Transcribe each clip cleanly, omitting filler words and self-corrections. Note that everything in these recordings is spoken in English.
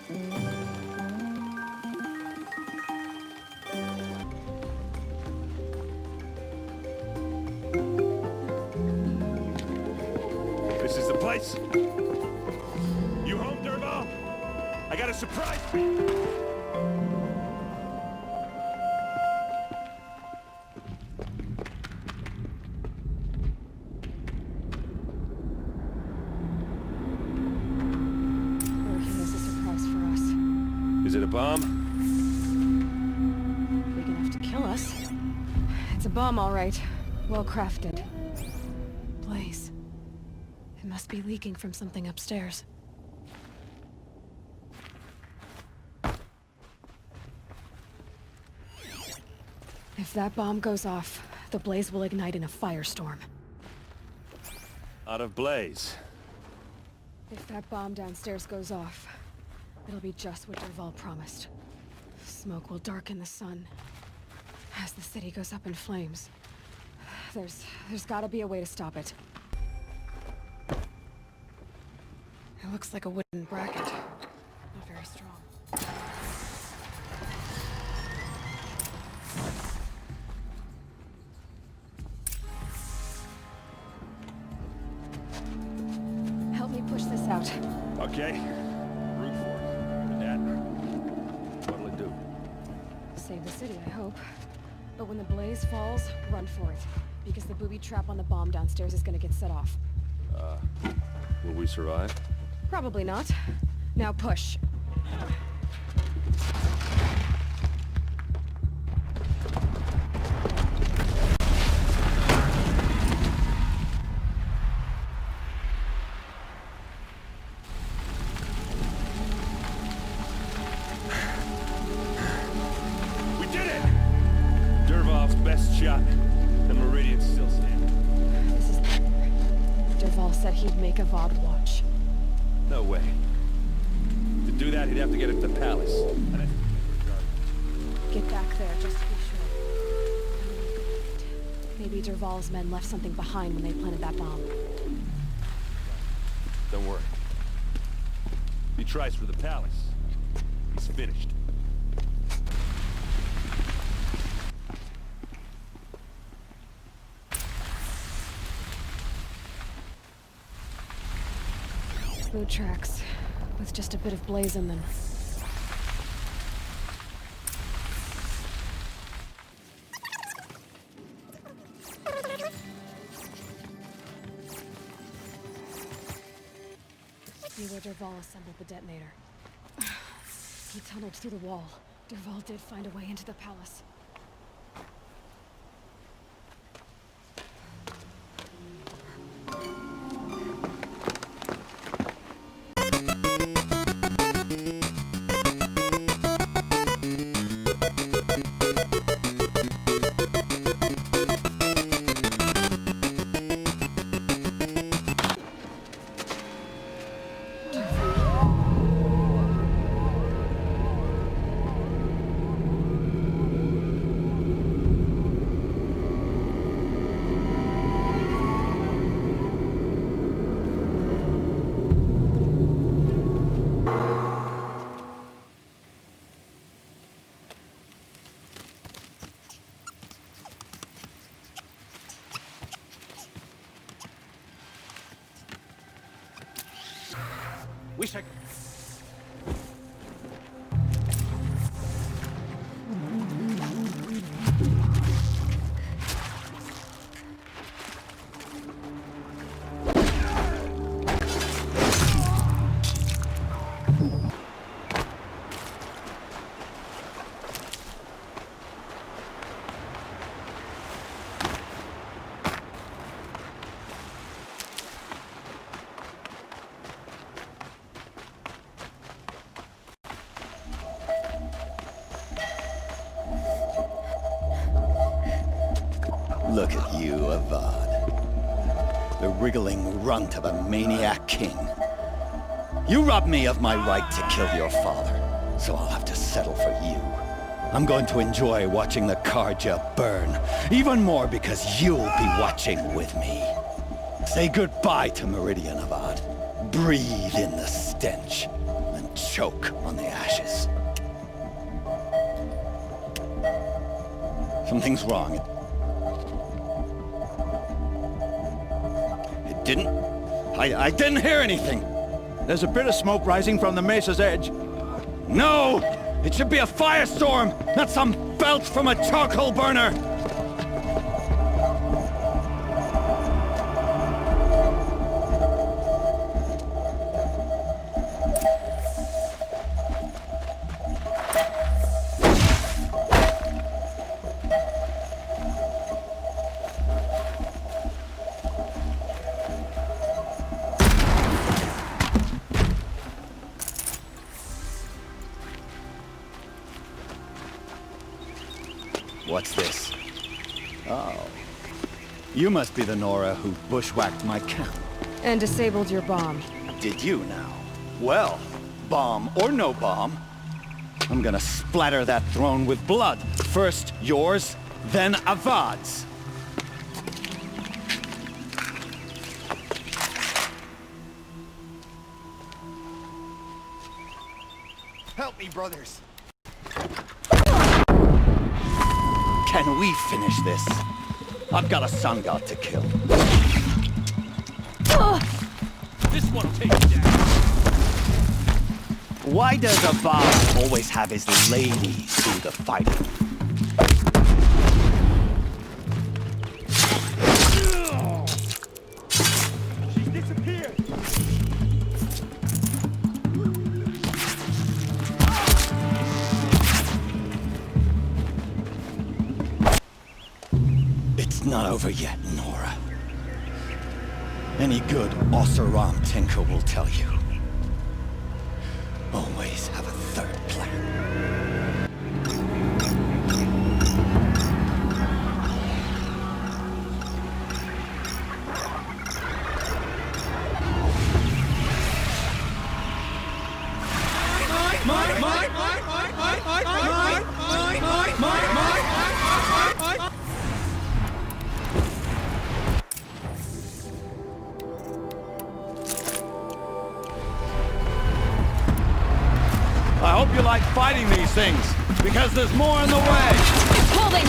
This is the place. You home, Derval? I got a surprise for you. Working is a surprise for us. Is it a bomb? Big enough to kill us. It's a bomb, all right. Well crafted. Blaze. It must be leaking from something upstairs. If that bomb goes off, the blaze will ignite in a firestorm. Out of blaze. If that bomb downstairs goes off, it'll be just what Derval promised. Smoke will darken the sun as the city goes up in flames. There's gotta be a way to stop it. It looks like a wooden bracket. Not very strong. Help me push this out. Okay. Root for it. And that. What'll it do? Save the city, I hope. But when the blaze falls, run for it. Because the booby trap on the bomb downstairs is gonna get set off. Will we survive? Probably not. Now push. We did it! Derval's best shot. The Meridian's still standing. This is... Derval said he'd make a VOD watch. No way. To do that, he'd have to get it to the palace. Get back there, just to be sure. Maybe Derval's men left something behind when they planted that bomb. Don't worry. He tries for the palace. He's finished. Boot tracks, with just a bit of blaze in them. See where Derval assembled the detonator. He tunneled through the wall. Derval did find a way into the palace. Wish I... Look at you, Avad. The wriggling runt of a maniac king. You robbed me of my right to kill your father, so I'll have to settle for you. I'm going to enjoy watching the Karja burn, even more because you'll be watching with me. Say goodbye to Meridian, Avad. Breathe in the stench, and choke on the ashes. Something's wrong. It didn't... I didn't hear anything. There's a bit of smoke rising from the mesa's edge. No! It should be a firestorm, not some belch from a charcoal burner! What's this? Oh. You must be the Nora who bushwhacked my camp. And disabled your bomb. Did you now? Well, bomb or no bomb, I'm gonna splatter that throne with blood. First yours, then Avad's. Help me, brothers. Can we finish this? I've got a sun god to kill. This one'll take you down. Why does Avad always have his ladies do the fighting? She's disappeared. It's not over yet, Nora. Any good Oseram tinker will tell you. Always have a third plan. I hope you like fighting these things, because there's more in the way. It's holding!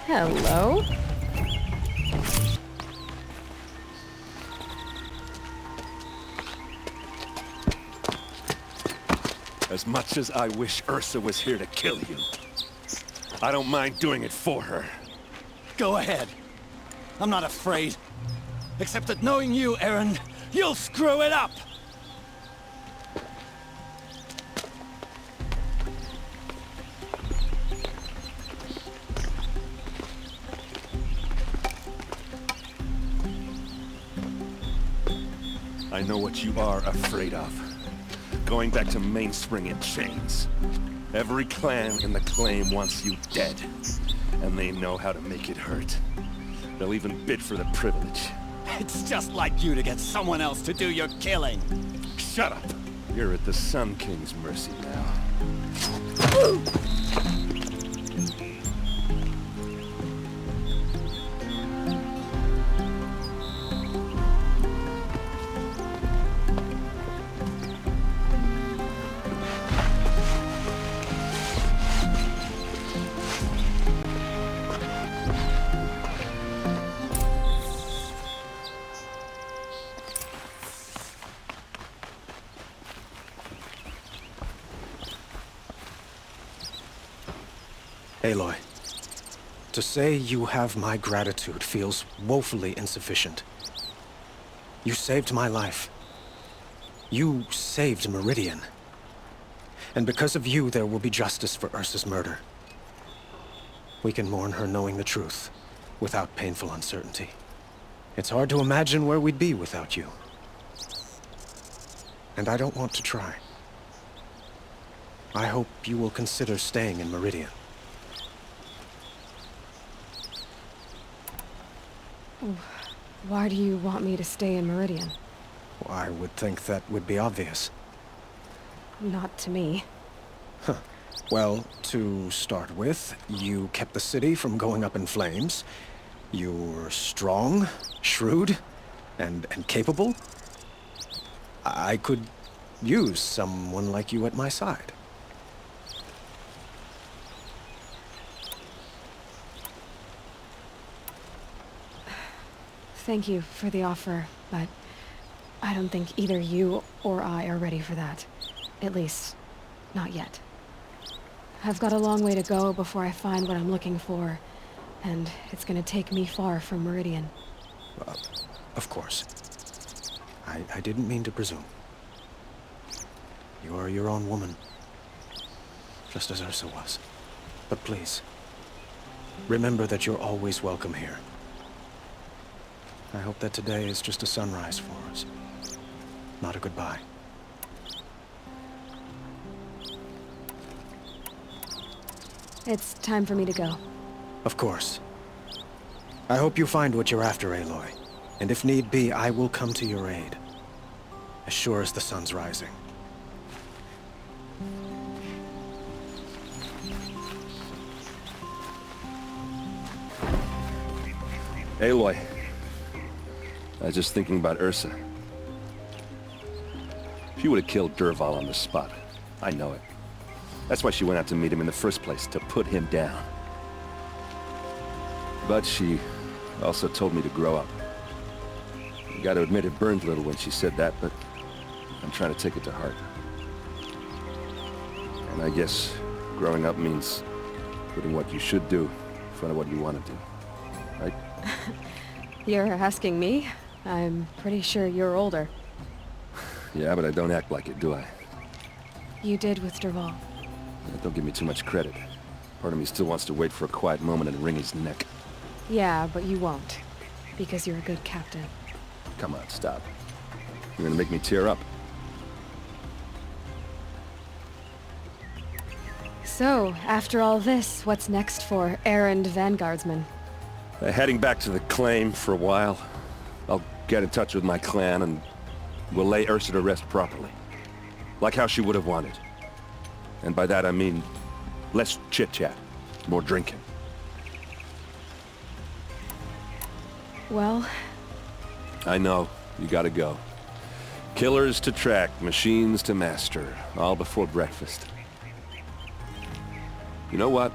Hello? As much as I wish Ursa was here to kill you, I don't mind doing it for her. Go ahead. I'm not afraid. Except that knowing you, Aaron, you'll screw it up! I know what you are afraid of. Going back to Mainspring in chains. Every clan in the claim wants you dead. And they know how to make it hurt. They'll even bid for the privilege. It's just like you to get someone else to do your killing. Shut up! You're at the Sun King's mercy now. Aloy, to say you have my gratitude feels woefully insufficient. You saved my life. You saved Meridian. And because of you, there will be justice for Ursa's murder. We can mourn her knowing the truth, without painful uncertainty. It's hard to imagine where we'd be without you. And I don't want to try. I hope you will consider staying in Meridian. Why do you want me to stay in Meridian? Well, I would think that would be obvious. Not to me. Well, to start with, you kept the city from going up in flames. You were strong, shrewd, and capable. I could use someone like you at my side. Thank you for the offer, but I don't think either you or I are ready for that. At least, not yet. I've got a long way to go before I find what I'm looking for, and it's gonna take me far from Meridian. Of course. I didn't mean to presume. You are your own woman, just as Ursa was. But please, remember that you're always welcome here. I hope that today is just a sunrise for us, not a goodbye. It's time for me to go. Of course. I hope you find what you're after, Aloy. And if need be, I will come to your aid. As sure as the sun's rising. Aloy. I was just thinking about Ursa. She would have killed Dervahl on the spot. I know it. That's why she went out to meet him in the first place, to put him down. But she also told me to grow up. You gotta admit it burned a little when she said that, but I'm trying to take it to heart. And I guess growing up means putting what you should do in front of what you want to do, right? You're asking me? I'm pretty sure you're older. Yeah, but I don't act like it, do I? You did with Dervahl. Yeah, don't give me too much credit. Part of me still wants to wait for a quiet moment and wring his neck. Yeah, but you won't. Because you're a good captain. Come on, stop. You're gonna make me tear up. So, after all this, what's next for errand vanguardsman? Heading back to the claim for a while. I'll get in touch with my clan and we'll lay Ursa to rest properly. Like how she would have wanted. And by that I mean less chit-chat, more drinking. Well... I know, you gotta go. Killers to track, machines to master, all before breakfast. You know what?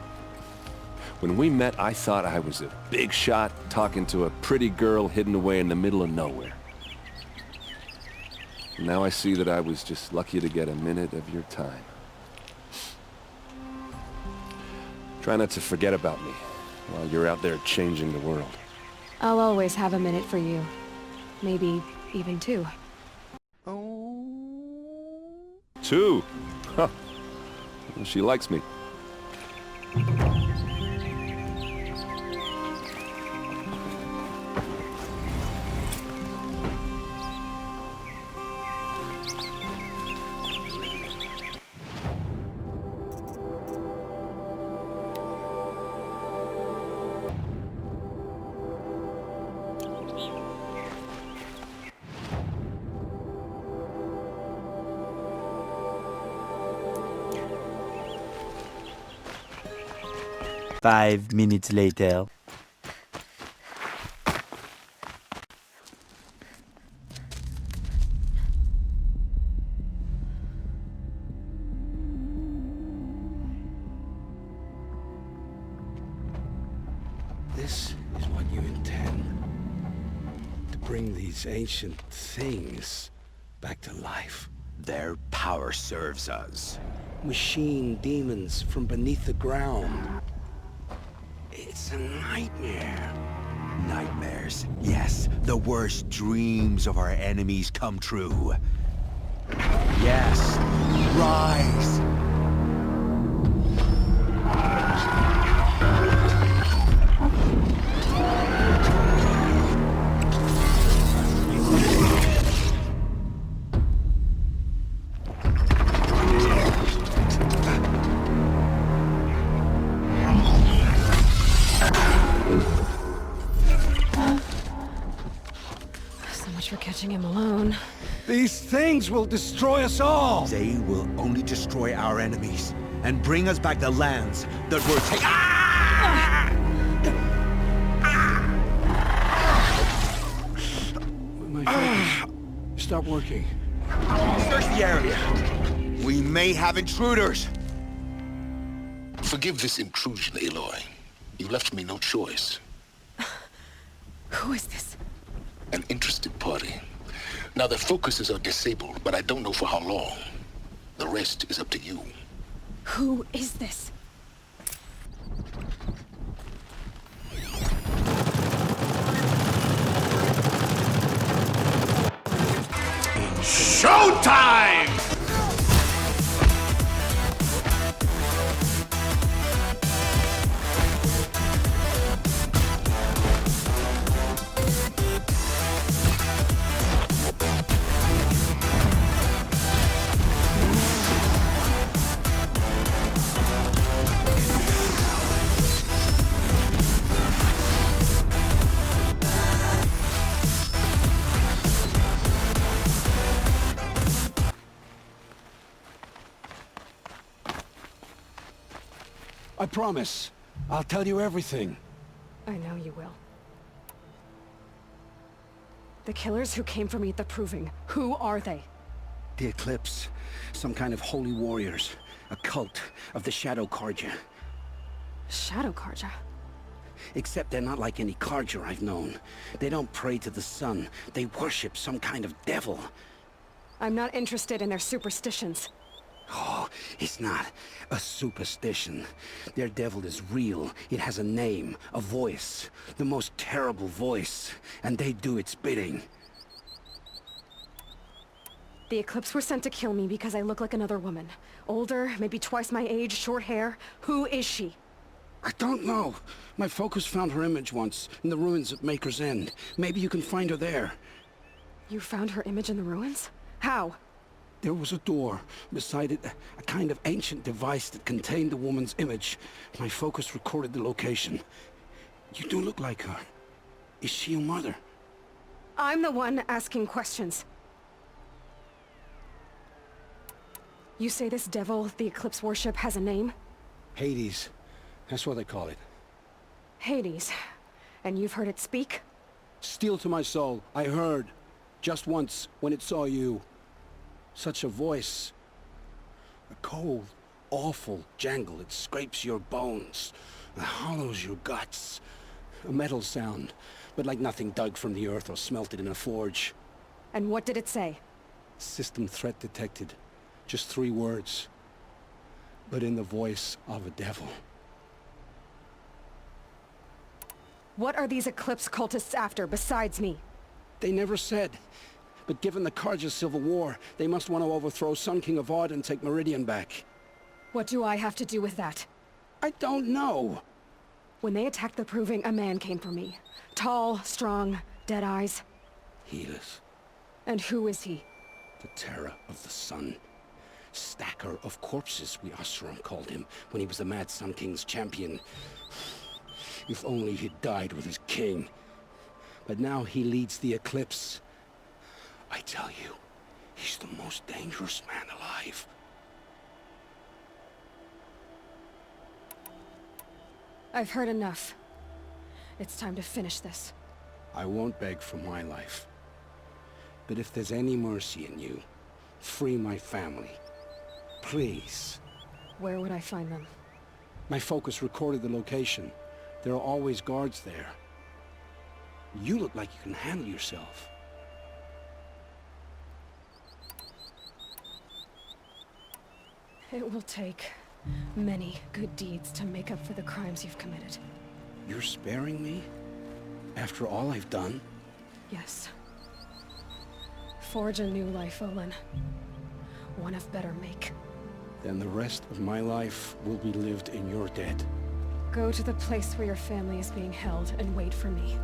When we met, I thought I was a big shot talking to a pretty girl hidden away in the middle of nowhere. Now I see that I was just lucky to get a minute of your time. Try not to forget about me while you're out there changing the world. I'll always have a minute for you. Maybe even two. Two? Huh. Well, she likes me. Five minutes later. This is what you intend. To bring these ancient things back to life. Their power serves us. Machine demons from beneath the ground. It's a nightmare. nightmares. Yes, the worst dreams of our enemies come true. Yes, rise! So much for catching him alone. These things will destroy us all! They will only destroy our enemies and bring us back the lands that were taken. My focus. Stop working. Search the area. We may have intruders. Forgive this intrusion, Aloy. You left me no choice. Who is this? An interested party. Now, their focuses are disabled, but I don't know for how long. The rest is up to you. Who is this? Showtime! I promise. I'll tell you everything. I know you will. The killers who came for me at the Proving, who are they? The Eclipse. Some kind of holy warriors. A cult of the Shadow Carja. Shadow Carja? Except they're not like any Carja I've known. They don't pray to the sun. They worship some kind of devil. I'm not interested in their superstitions. Oh, it's not a superstition. Their devil is real. It has a name, a voice. The most terrible voice. And they do its bidding. The Eclipse were sent to kill me because I look like another woman. Older, maybe twice my age, short hair. Who is she? I don't know. My focus found her image once, in the ruins at Maker's End. Maybe you can find her there. You found her image in the ruins? How? There was a door. Beside it, a kind of ancient device that contained the woman's image. My focus recorded the location. You do look like her. Is she your mother? I'm the one asking questions. You say this devil the Eclipse worship has a name? Hades. That's what they call it. Hades. And you've heard it speak? Steel to my soul. I heard. Just once, when it saw you. Such a voice. A cold, awful jangle. It scrapes your bones. It hollows your guts. A metal sound, but like nothing dug from the earth or smelted in a forge. And what did it say? System threat detected. Just 3 words. But in the voice of a devil. What are these Eclipse cultists after, besides me? They never said. But given the Carja civil war, they must want to overthrow Sun King of Odd and take Meridian back. What do I have to do with that? I don't know. When they attacked the Proving, a man came for me. Tall, strong, dead eyes. Healers. And who is he? The terror of the sun. Stacker of corpses, we Oseram called him, when he was the Mad Sun King's champion. If only he'd died with his king. But now he leads the Eclipse. I tell you, he's the most dangerous man alive. I've heard enough. It's time to finish this. I won't beg for my life. But if there's any mercy in you, free my family. Please. Where would I find them? My focus recorded the location. There are always guards there. You look like you can handle yourself. It will take many good deeds to make up for the crimes you've committed. You're sparing me? After all I've done? Yes. Forge a new life, Olin. One of better make. Then the rest of my life will be lived in your debt. Go to the place where your family is being held and wait for me.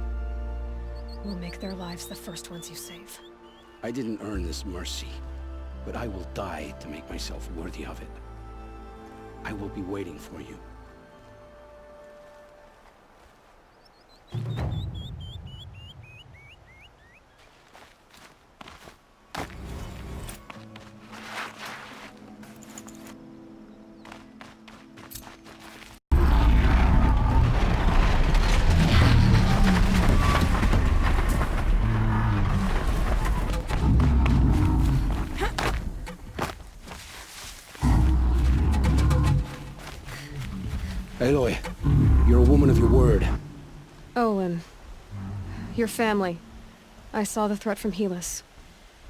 We'll make their lives the first ones you save. I didn't earn this mercy, but I will die to make myself worthy of it. I will be waiting for you. Aloy, you're a woman of your word. Olin. Your family. I saw the threat from Helis.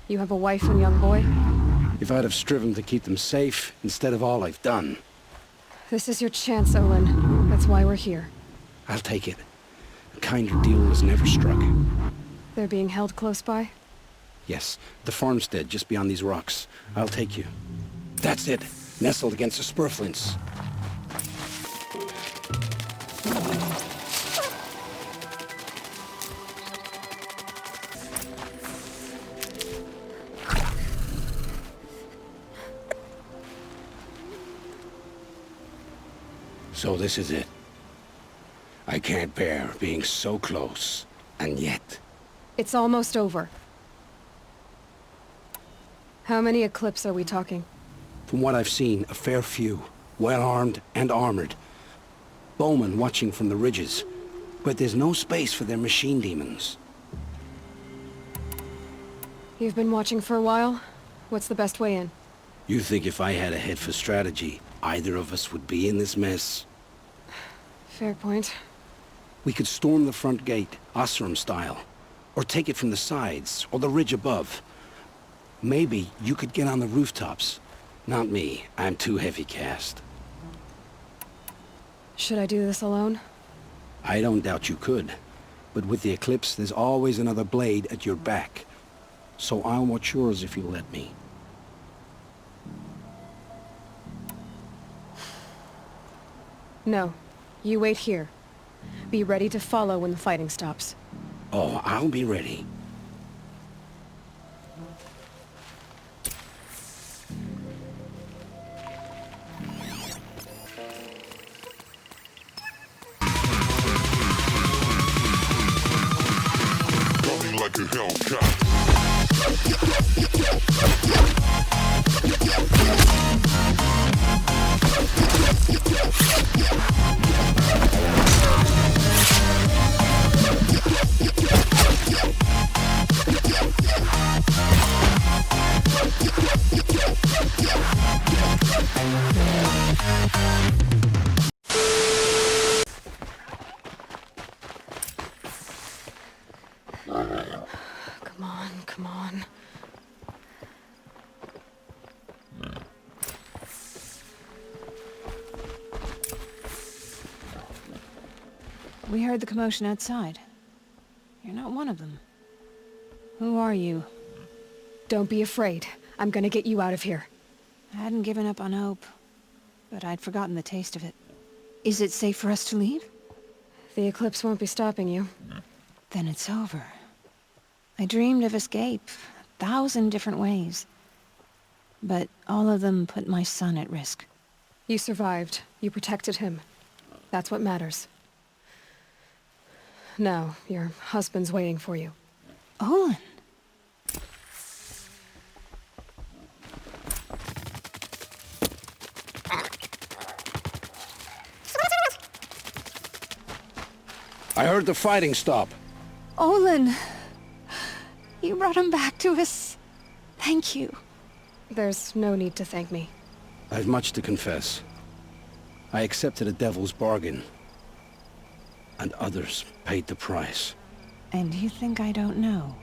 You have a wife and young boy? If I'd have striven to keep them safe, instead of all I've done. This is your chance, Olin. That's why we're here. I'll take it. A kinder deal was never struck. They're being held close by? Yes, the farmstead just beyond these rocks. I'll take you. That's it. Nestled against the spurflints. So this is it. I can't bear being so close, and yet... It's almost over. How many Eclipse are we talking? From what I've seen, a fair few. Well-armed and armored. Bowmen watching from the ridges. But there's no space for their machine demons. You've been watching for a while? What's the best way in? You think if I had a head for strategy, either of us would be in this mess? Fair point. We could storm the front gate, Osram style. Or take it from the sides, or the ridge above. Maybe you could get on the rooftops. Not me. I'm too heavy cast. Should I do this alone? I don't doubt you could. But with the Eclipse, there's always another blade at your back. So I'll watch yours if you let me. No. You wait here. Be ready to follow when the fighting stops. Oh, I'll be ready. Coming like a Hellcat. Come on, come on. We heard the commotion outside. You're not one of them. Who are you? Don't be afraid. I'm gonna get you out of here. I hadn't given up on hope, but I'd forgotten the taste of it. Is it safe for us to leave? The Eclipse won't be stopping you. Then it's over. I dreamed of escape, 1,000 different ways. But all of them put my son at risk. You survived. You protected him. That's what matters. Now, your husband's waiting for you. Olin! I heard the fighting stop. Olin! You brought him back to us. Thank you. There's no need to thank me. I've much to confess. I accepted a devil's bargain. And others paid the price. And you think I don't know?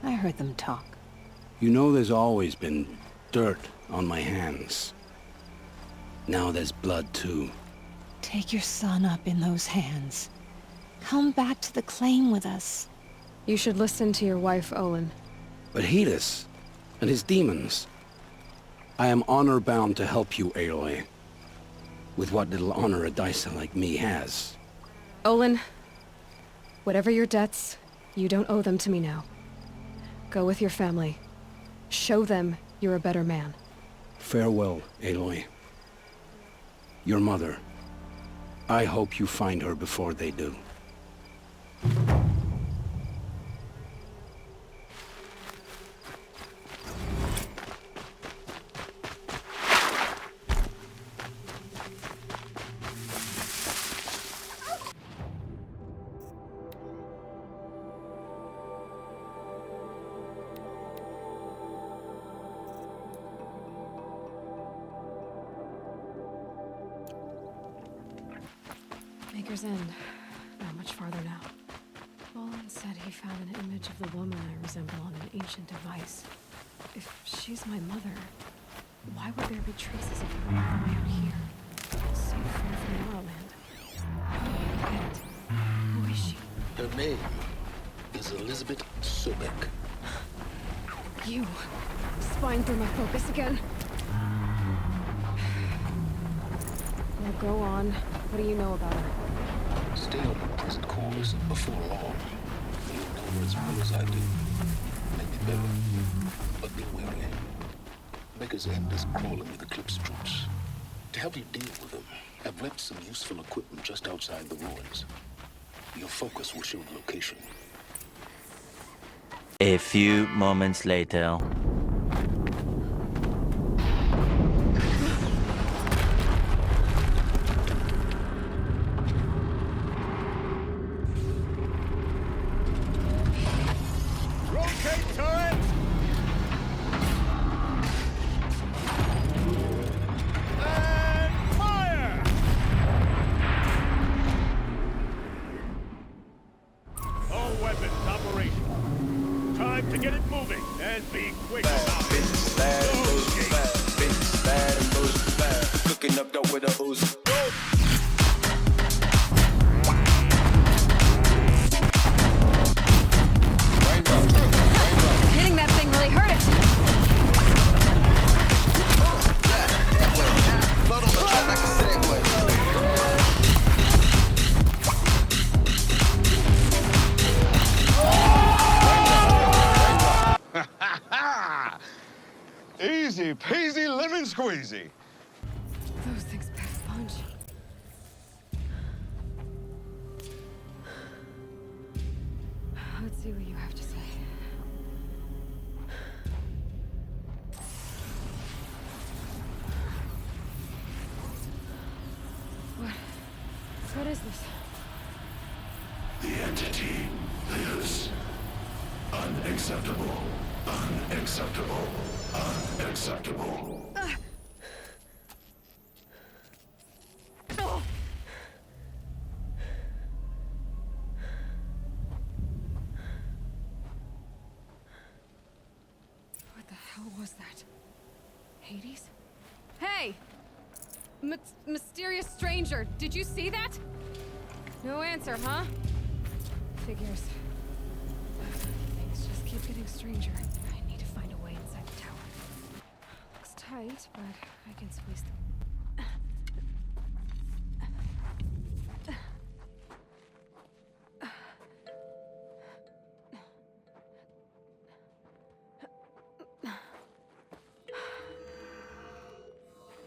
I heard them talk. You know there's always been dirt on my hands. Now there's blood too. Take your son up in those hands. Come back to the claim with us. You should listen to your wife, Olin. But Hedis and his demons. I am honor-bound to help you, Aloy. With what little honor a dicer like me has. Olin, whatever your debts, you don't owe them to me now. Go with your family. Show them you're a better man. Farewell, Aloy. Your mother. I hope you find her before they do. Maker's End. Not much farther now. Olin said he found an image of the woman I resemble on an ancient device. If she's my mother, why would there be traces of her all the way out here? So far from Morrowind. I don't get it. Who is she? Her name is Elizabeth Sobek. You. Spying through my focus again? Now go on. What do you know about her? Stay on your present course, and before long, you'll know her as well as I do. Maybe better, but be wary. Maker's End is crawling with Eclipse troops. To help you deal with them, I've left some useful equipment just outside the ruins. Your focus will show the location. A few moments later. Easy peasy lemon squeezy. Those things pack a punch. Let's see what you have to say. What is this? The entity lives. Unacceptable. Unacceptable. Unacceptable. What the hell was that? Hades? Hey! Mysterious stranger, did you see that? No answer, huh? Figures. Things just keep getting stranger. I need to find a way inside the tower. Looks tight, but I can squeeze through.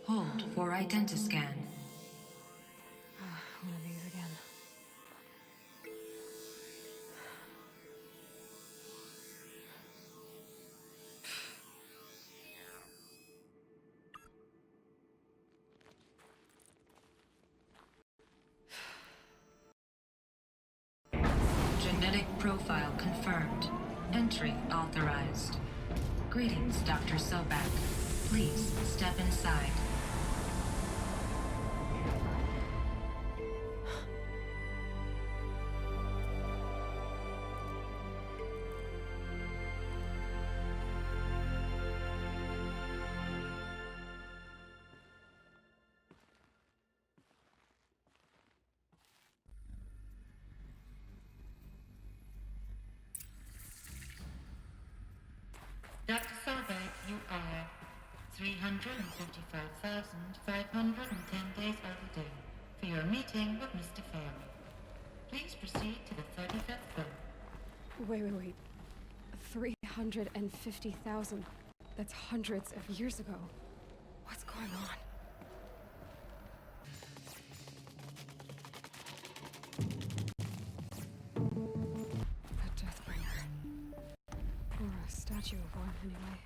Hold for identiscan. One of these again. Genetic profile confirmed. Entry authorized. Greetings, Dr. Sobek. Please step inside. 355,510 days overdue for your meeting with Mr. Fairley. Please proceed to the 35th floor. Wait. 350,000. That's hundreds of years ago. What's going on? A Deathbringer. Or a statue of one, anyway.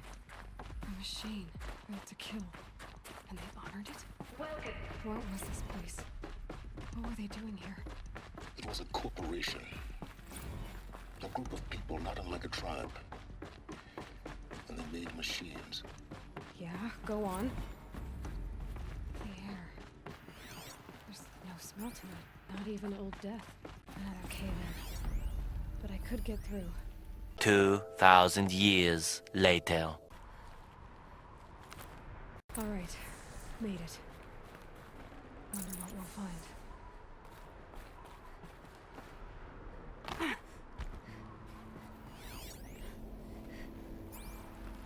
A machine built to kill. And they honored it? What was this place? What were they doing here? It was a corporation. A group of people not unlike a tribe. And they made machines. Yeah, go on. The air. There's no smell to it. Not even Old Death. Another cave-in. But I could get through. 2,000 years later. All right. Made it. Wonder what we'll find.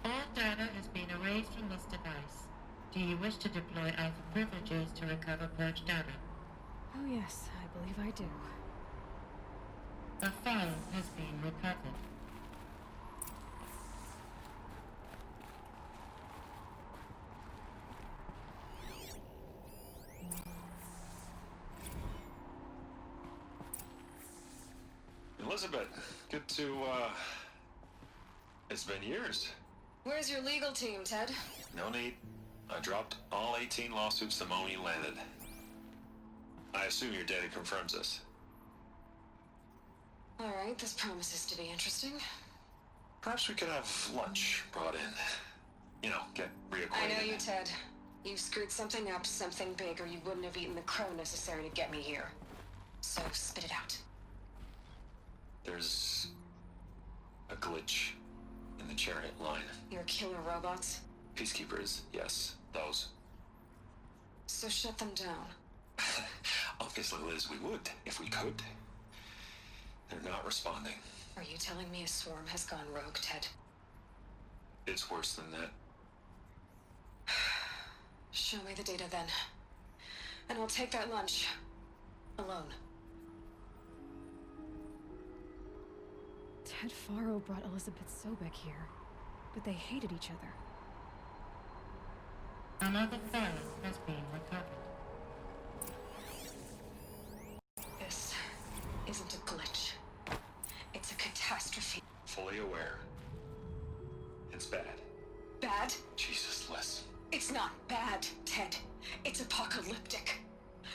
All data has been erased from this device. Do you wish to deploy Alpha privileges to recover purged data? Oh yes, I believe I do. A file has been recovered. Elizabeth, good to, it's been years. Where's your legal team, Ted? No need. I dropped all 18 lawsuits the moment you landed. I assume your data confirms this. All right, this promises to be interesting. Perhaps we could have lunch brought in. You know, get reacquainted. I know you, Ted. You screwed something up, something big, or you wouldn't have eaten the crow necessary to get me here. So spit it out. There's a glitch in the chariot line. Your killer robots? Peacekeepers, yes, those. So shut them down. Obviously, Liz, we would, if we could. They're not responding. Are you telling me a swarm has gone rogue, Ted? It's worse than that. Show me the data then. And I'll take that lunch. Alone. Ted Faro brought Elizabeth Sobek here, but they hated each other. Another file has been recovered. This isn't a glitch. It's a catastrophe. Fully aware. It's bad. Bad? Jesus, Liz. It's not bad, Ted. It's apocalyptic.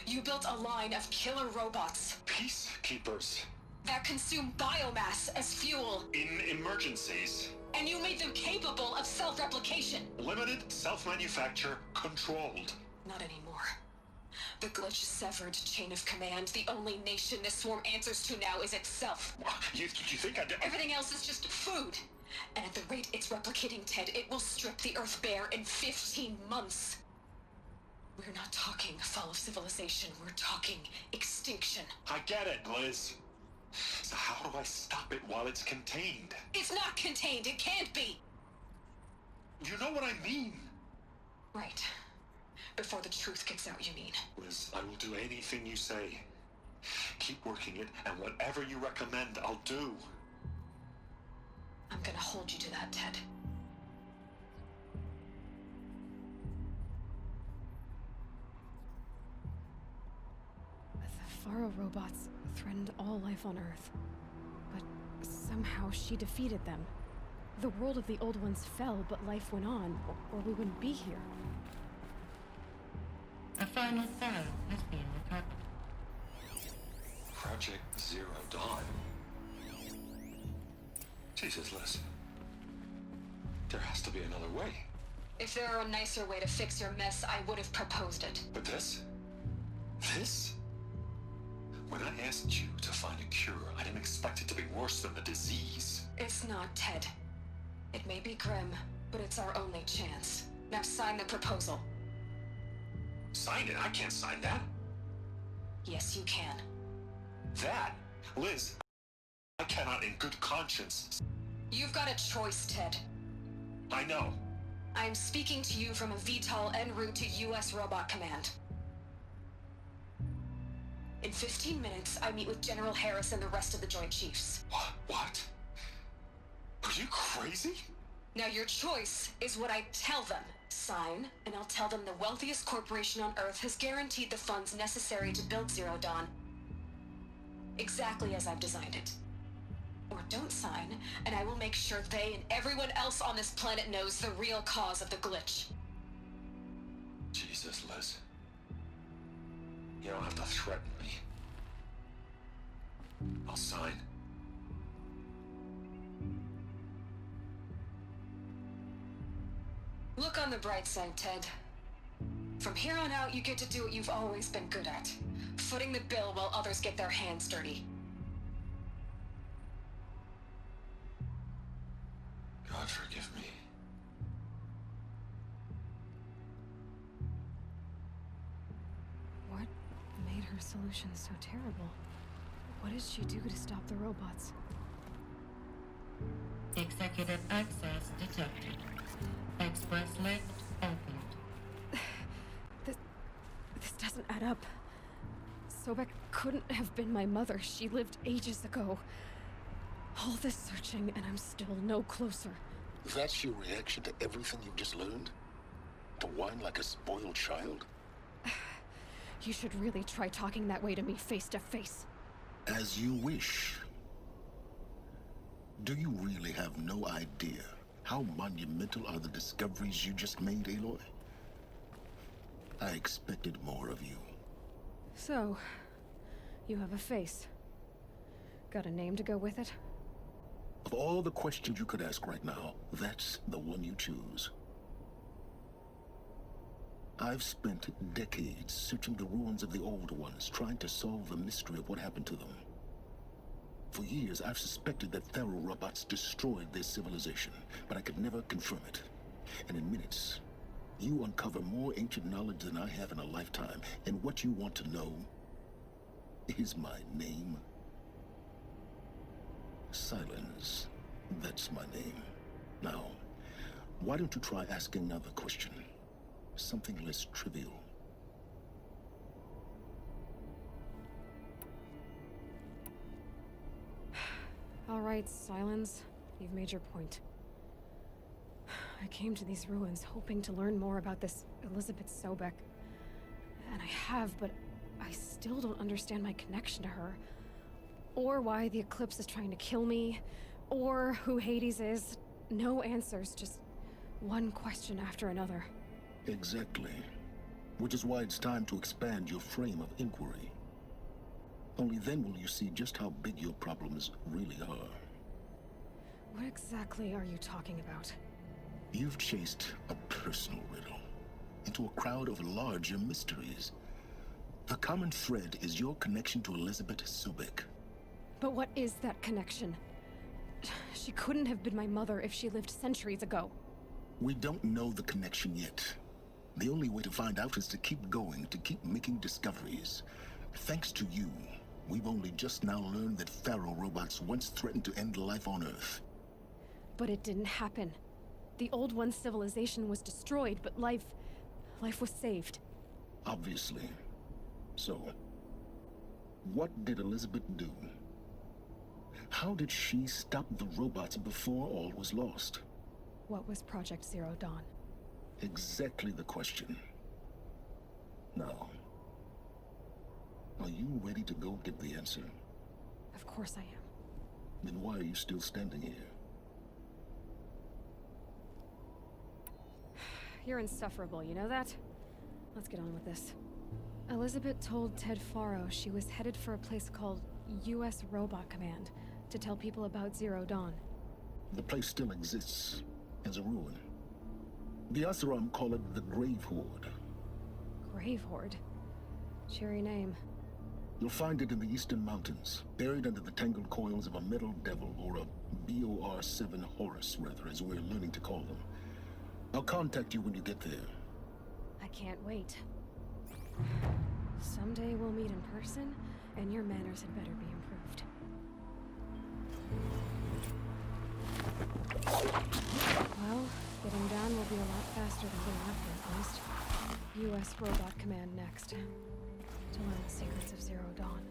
You built a line of killer robots. Peacekeepers. That consume biomass as fuel. In emergencies. And you made them capable of self-replication. Limited, self-manufacture, controlled. Not anymore. The glitch severed chain of command. The only nation this swarm answers to now is itself. You think I did? Everything else is just food. And at the rate it's replicating, Ted, it will strip the Earth bare in 15 months. We're not talking fall of civilization. We're talking extinction. I get it, Liz. So how do I stop it while it's contained? It's not contained. It can't be. You know what I mean. Right. Before the truth gets out, you mean? Liz, I will do anything you say. Keep working it, and whatever you recommend, I'll do. I'm gonna hold you to that, Ted. The Faro robots threatened all life on Earth. But somehow she defeated them. The world of the old ones fell, but life went on, or we wouldn't be here. A final file has been recovered. Project Zero Dawn. Jesus, Liz. There has to be another way. If there were a nicer way to fix your mess, I would have proposed it. But this? This? When I asked you to find a cure, I didn't expect it to be worse than the disease. It's not, Ted. It may be grim, but it's our only chance. Now sign the proposal. Sign it? I can't sign that. Yes, you can. That? Liz, I cannot in good conscience. You've got a choice, Ted. I know. I am speaking to you from a VTOL en route to U.S. Robot Command. In 15 minutes, I meet with General Harris and the rest of the Joint Chiefs. What? Are you crazy? Now your choice is what I tell them. Sign, and I'll tell them the wealthiest corporation on Earth has guaranteed the funds necessary to build Zero Dawn. Exactly as I've designed it. Or don't sign, and I will make sure they and everyone else on this planet knows the real cause of the glitch. Jesus, Liz. You don't have to threaten me. I'll sign. Look on the bright side, Ted. From here on out, you get to do what you've always been good at. Footing the bill while others get their hands dirty. God forgive me. What made her solution so terrible? What did she do to stop the robots? Executive access detected. Express lift opened. This doesn't add up. Sobek couldn't have been my mother. She lived ages ago. All this searching, and I'm still no closer. That's your reaction to everything you've just learned? To whine like a spoiled child? You should really try talking that way to me face to face. As you wish. Do you really have no idea how monumental are the discoveries you just made, Aloy? I expected more of you. So, you have a face. Got a name to go with it? Of all the questions you could ask right now, that's the one you choose. I've spent decades searching the ruins of the old ones, trying to solve the mystery of what happened to them. For years, I've suspected that Pharaoh robots destroyed their civilization, but I could never confirm it. And in minutes, you uncover more ancient knowledge than I have in a lifetime, and what you want to know is my name. Silence. That's my name. Now, why don't you try asking another question? Something less trivial. All right, Silence. You've made your point. I came to these ruins hoping to learn more about this Elizabeth Sobek. And I have, but I still don't understand my connection to her. Or why the Eclipse is trying to kill me. Or who Hades is. No answers, just one question after another. Exactly. Which is why it's time to expand your frame of inquiry. Only then will you see just how big your problems really are. What exactly are you talking about? You've chased a personal riddle into a crowd of larger mysteries. The common thread is your connection to Elizabeth Sobek. But what is that connection? She couldn't have been my mother if she lived centuries ago. We don't know the connection yet. The only way to find out is to keep going, to keep making discoveries. Thanks to you, we've only just now learned that Pharaoh robots once threatened to end life on Earth. But it didn't happen. The Old One's civilization was destroyed, but life was saved. Obviously. So, what did Elizabeth do? How did she stop the robots before all was lost? What was Project Zero Dawn? Exactly the question. Now, are you ready to go get the answer? Of course I am. Then why are you still standing here? You're insufferable, you know that? Let's get on with this. Elizabeth told Ted Faro she was headed for a place called U.S. Robot Command to tell people about Zero Dawn. The place still exists as a ruin. The Oseram call it the Grave Horde. Grave Horde? Cheery name. You'll find it in the Eastern Mountains, buried under the tangled coils of a metal devil, or a BOR-7 Horus, rather, as we're learning to call them. I'll contact you when you get there. I can't wait. Someday we'll meet in person, and your manners had better be improved. Well, Getting down will be a lot faster than getting up here, honest. U.S. Robot Command next. To learn the secrets of Zero Dawn.